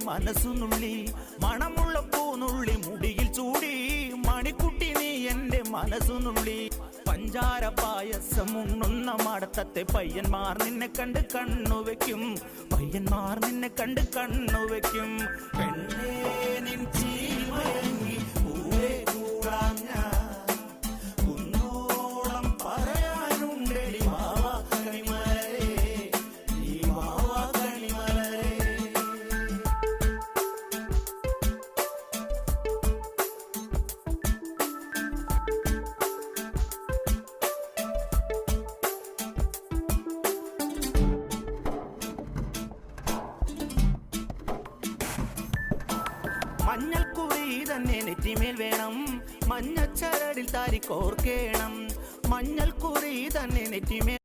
മനസ്സുനുള്ളി മണമുള്ള പൂനുള്ളി മുടിയിൽ ചൂടി മണിക്കുട്ടി നീ എന്റെ മനസ്സുനുള്ളി പഞ്ചാര പായസം ഉണ്ണുന്ന മടത്തത്തെ പയ്യന്മാർ നിന്നെ കണ്ട് കണ്ണുവെക്കും പയ്യന്മാർ നിന്നെ കണ്ട് കണ്ണുവെക്കും പെണ്ണേ നിൻ ചീമയങ്ങി പൂവേ കൂടാം ഞാൻ കുന്നോളം പറയാനുണ്ടടി വാവാ കണിമലരേ നീ വാവാ കണിമലരേ. മഞ്ഞൾക്കുറി തന്നെ നെറ്റിമേൽ വേണം മഞ്ഞച്ചരടിൽ താരി കോർക്കേണം മഞ്ഞൾക്കുറി തന്നെ നെറ്റിമേൽ